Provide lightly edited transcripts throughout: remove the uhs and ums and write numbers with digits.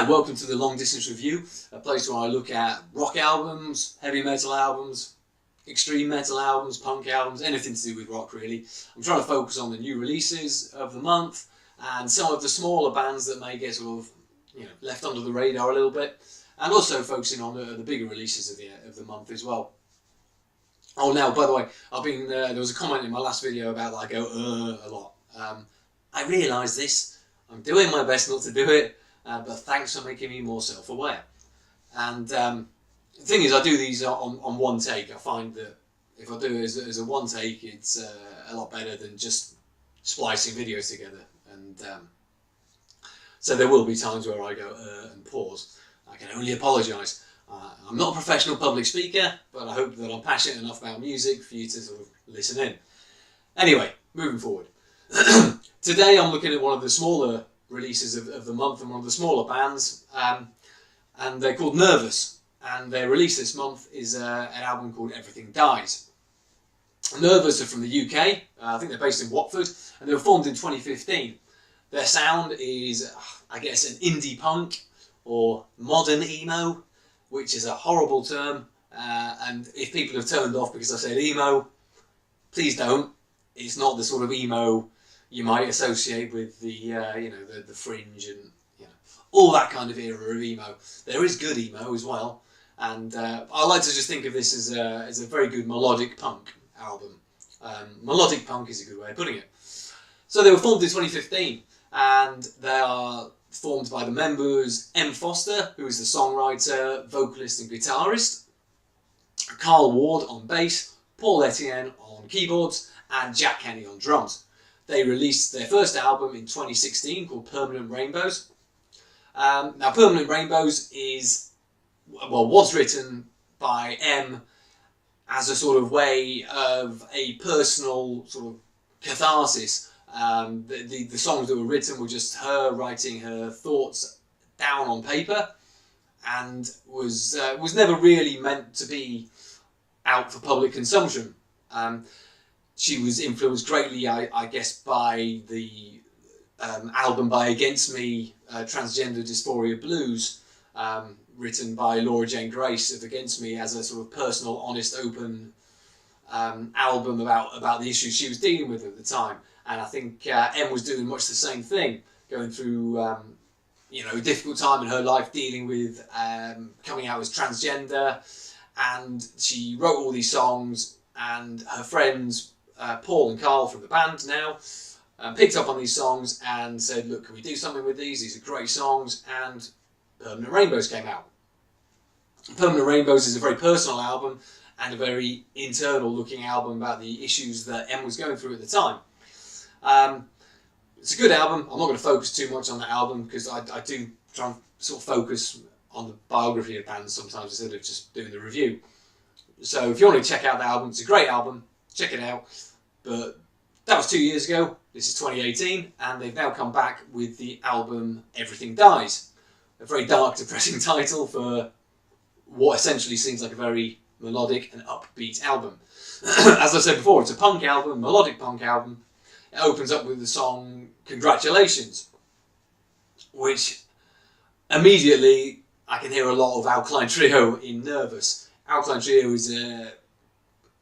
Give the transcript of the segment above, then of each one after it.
and welcome to the Long Distance Review, a place where I look at rock albums, heavy metal albums, extreme metal albums, punk albums, anything to do with rock really. I'm trying to focus on the new releases of the month and some of the smaller bands that may get sort of left under the radar a little bit, and also focusing on the bigger releases of the month as well. Oh, now by the way, there was a comment in my last video about that I go a lot. I realise this. I'm doing my best not to do it. But thanks for making me more self-aware. And the thing is, I do these on one take. I find that if I do it as a one take, it's a lot better than just splicing videos together. And so there will be times where I go and pause. I can only apologise. I'm not a professional public speaker, but I hope that I'm passionate enough about music for you to sort of listen in. Anyway, moving forward. Today I'm looking at one of the smaller releases of the month and one of the smaller bands, and they're called Nervus, and their release this month is an album called Everything Dies. Nervus are from the UK. I think they're based in Watford, and they were formed in 2015. Their sound is, I guess, an indie punk or modern emo, which is a horrible term, and if people have turned off because I said emo, please don't. It's not the sort of emo you might associate with the the fringe and all that kind of era of emo. There is good emo as well, and I like to just think of this as a very good melodic punk album. Melodic punk is a good way of putting it. So they were formed in 2015, and they are formed by the members M. Foster, who is the songwriter, vocalist and guitarist, Carl Ward on bass, Paul Etienne on keyboards, and Jack Kenny on drums. They released their first album in 2016 called Permanent Rainbows. Now Permanent Rainbows was written by M as a sort of way of a personal sort of catharsis. The songs that were written were just her writing her thoughts down on paper, and was never really meant to be out for public consumption. She was influenced greatly, I guess, by the album by Against Me, Transgender Dysphoria Blues, written by Laura Jane Grace of Against Me, as a sort of personal, honest, open album about the issues she was dealing with at the time. And I think M was doing much the same thing, going through a difficult time in her life, dealing with coming out as transgender, and she wrote all these songs, and her friends Paul and Carl from the band now picked up on these songs and said, look, can we do something with these? These are great songs, and Permanent Rainbows came out. Permanent Rainbows is a very personal album and a very internal looking album about the issues that M was going through at the time. It's a good album. I'm not going to focus too much on that album because I do try and sort of focus on the biography of bands sometimes instead of just doing the review. So if you want to check out the album, it's a great album. Check it out. But that was 2 years ago. This is 2018, and they've now come back with the album Everything Dies. A very dark, depressing title for what essentially seems like a very melodic and upbeat album. As I said before, it's a punk album, melodic punk album. It opens up with the song Congratulations, which immediately I can hear a lot of Alkaline Trio in Nervus. Alkaline Trio is an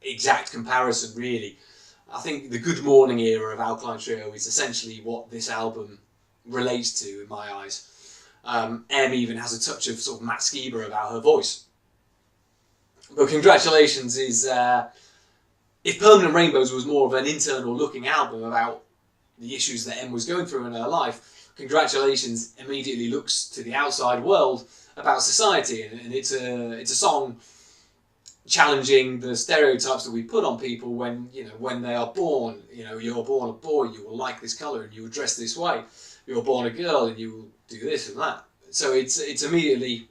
exact comparison, really. I think the Good Morning era of Alkaline Trio is essentially what this album relates to in my eyes. M even has a touch of sort of Matt Skiba about her voice. But Congratulations is, if Permanent Rainbows was more of an internal looking album about the issues that M was going through in her life, Congratulations immediately looks to the outside world about society, and it's a song challenging the stereotypes that we put on people when they are born. You're born a boy, you will like this colour and you will dress this way. You're born a girl and you will do this and that. So it's immediately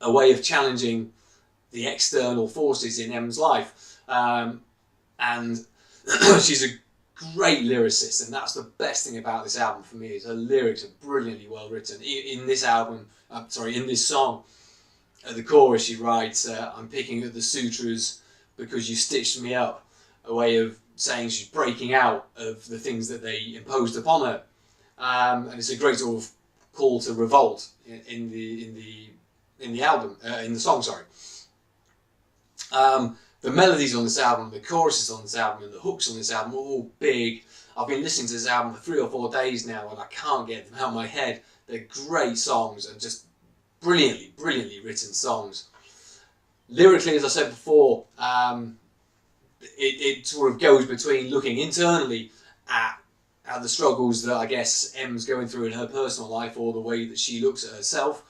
a way of challenging the external forces in M's life. And she's a great lyricist, and that's the best thing about this album for me, is her lyrics are brilliantly well written. In this song, at the chorus she writes, I'm picking at the sutras because you stitched me up, a way of saying she's breaking out of the things that they imposed upon her. And it's a great sort of call to revolt in the album, in the song. Sorry. The melodies on this album, the choruses on this album, and the hooks on this album are all big. I've been listening to this album for 3 or 4 days now, and I can't get them out of my head. They're great songs and just brilliantly written songs. Lyrically, as I said before, it sort of goes between looking internally at the struggles that I guess M's going through in her personal life, or the way that she looks at herself.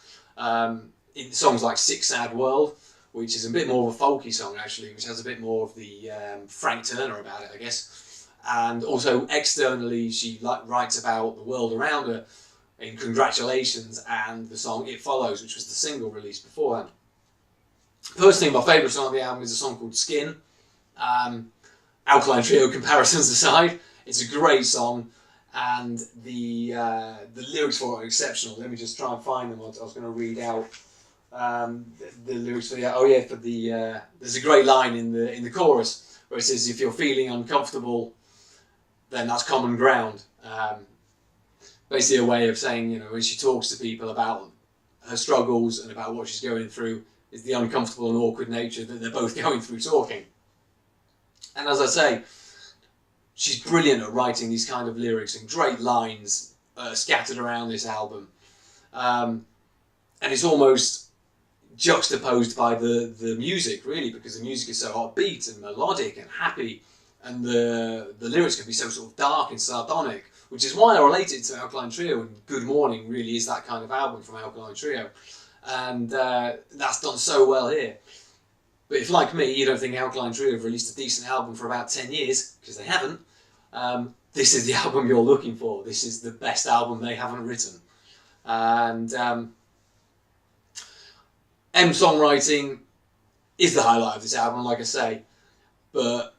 In songs like Sick Sad World, which is a bit more of a folky song actually, which has a bit more of the Frank Turner about it, I guess. And also externally, she writes about the world around her in Congratulations and the song It Follows, which was the single released beforehand. Personally, my favourite song on the album is a song called Skin. Alkaline Trio comparisons aside, it's a great song, and the lyrics for it are exceptional. Let me just try and find them. I was going to read out the lyrics for the there's a great line in the chorus where it says, "If you're feeling uncomfortable, then that's common ground." Basically a way of saying, you know, when she talks to people about her struggles and about what she's going through, is the uncomfortable and awkward nature that they're both going through talking. And as I say, she's brilliant at writing these kind of lyrics and great lines scattered around this album. And it's almost juxtaposed by the music, really, because the music is so upbeat and melodic and happy, and the lyrics can be so sort of dark and sardonic, which is why I relate it to Alkaline Trio, and Good Morning really is that kind of album from Alkaline Trio. And that's done so well here. But if, like me, you don't think Alkaline Trio have released a decent album for about 10 years, because they haven't, this is the album you're looking for. This is the best album they haven't written. And M songwriting is the highlight of this album, like I say, but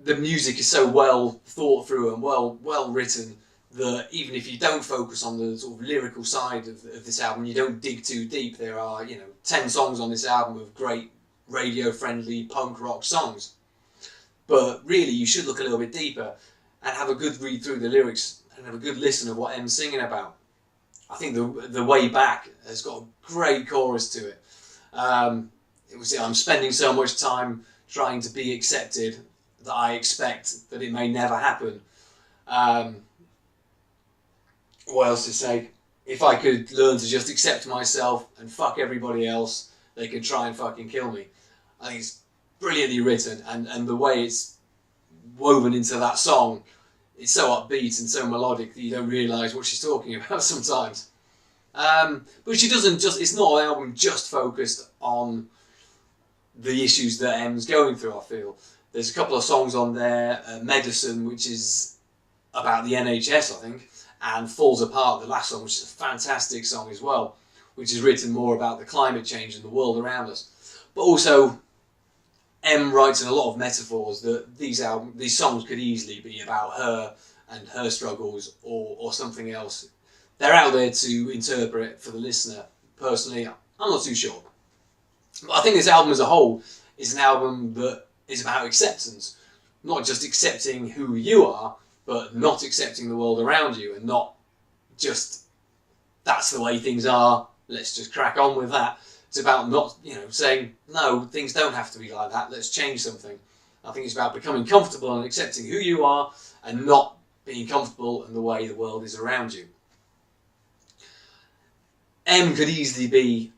the music is so well thought through and well written that even if you don't focus on the sort of lyrical side of this album, you don't dig too deep. There are, 10 songs on this album of great radio-friendly punk rock songs. But really, you should look a little bit deeper and have a good read through the lyrics and have a good listen of what M's singing about. I think the Way Back has got a great chorus to it. It was, I'm spending so much time trying to be accepted that I expect that it may never happen. What else to say? If I could learn to just accept myself and fuck everybody else, they could try and fucking kill me. I think it's brilliantly written, and the way it's woven into that song, it's so upbeat and so melodic that you don't realise what she's talking about sometimes. But she doesn't just, it's not an album just focused on the issues that M's going through, I feel. There's a couple of songs on there, Medicine, which is about the NHS, I think, and Falls Apart, the last song, which is a fantastic song as well, which is written more about the climate change and the world around us. But also, M writes in a lot of metaphors that these songs could easily be about her and her struggles or something else. They're out there to interpret for the listener. Personally, I'm not too sure. But I think this album as a whole is an album that is about acceptance. Not just accepting who you are, but not accepting the world around you, and not just, that's the way things are, let's just crack on with that. It's about not, saying, no, things don't have to be like that, let's change something. I think it's about becoming comfortable and accepting who you are, and not being comfortable in the way the world is around you. M could easily be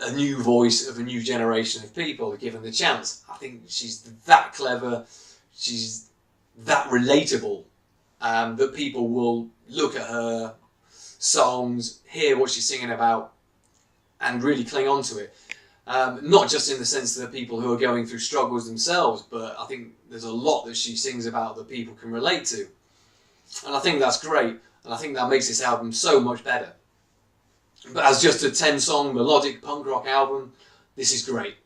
a new voice of a new generation of people, given the chance. I think she's that clever, she's that relatable, that people will look at her songs, hear what she's singing about, and really cling on to it. Not just in the sense that people who are going through struggles themselves, but I think there's a lot that she sings about that people can relate to. And I think that's great, and I think that makes this album so much better. But as just a 10-song melodic punk rock album, this is great.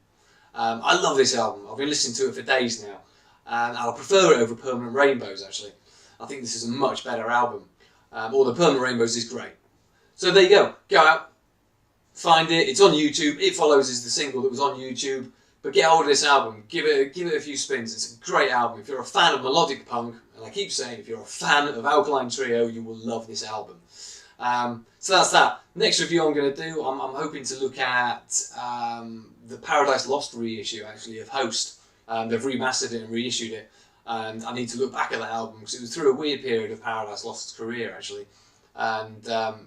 I love this album. I've been listening to it for days now, and I'll prefer it over Permanent Rainbows, actually. I think this is a much better album. Although Permanent Rainbows is great. So there you go. Go out, find it. It's on YouTube. It Follows is the single that was on YouTube. But get hold of this album. Give it a few spins. It's a great album. If you're a fan of melodic punk, and I keep saying, if you're a fan of Alkaline Trio, you will love this album. So that's that. Next review I'm going to do, I'm hoping to look at the Paradise Lost reissue, actually, of Host. They've remastered it and reissued it, and I need to look back at that album because it was through a weird period of Paradise Lost's career, actually, and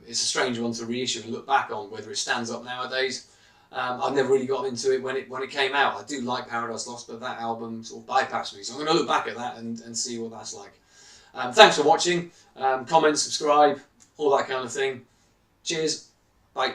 it's a strange one to reissue and look back on, whether it stands up nowadays. I've never really got into it when it came out. I do like Paradise Lost, but that album sort of bypassed me, so I'm going to look back at that and see what that's like. Thanks for watching. Comment, subscribe, all that kind of thing. Cheers. Bye.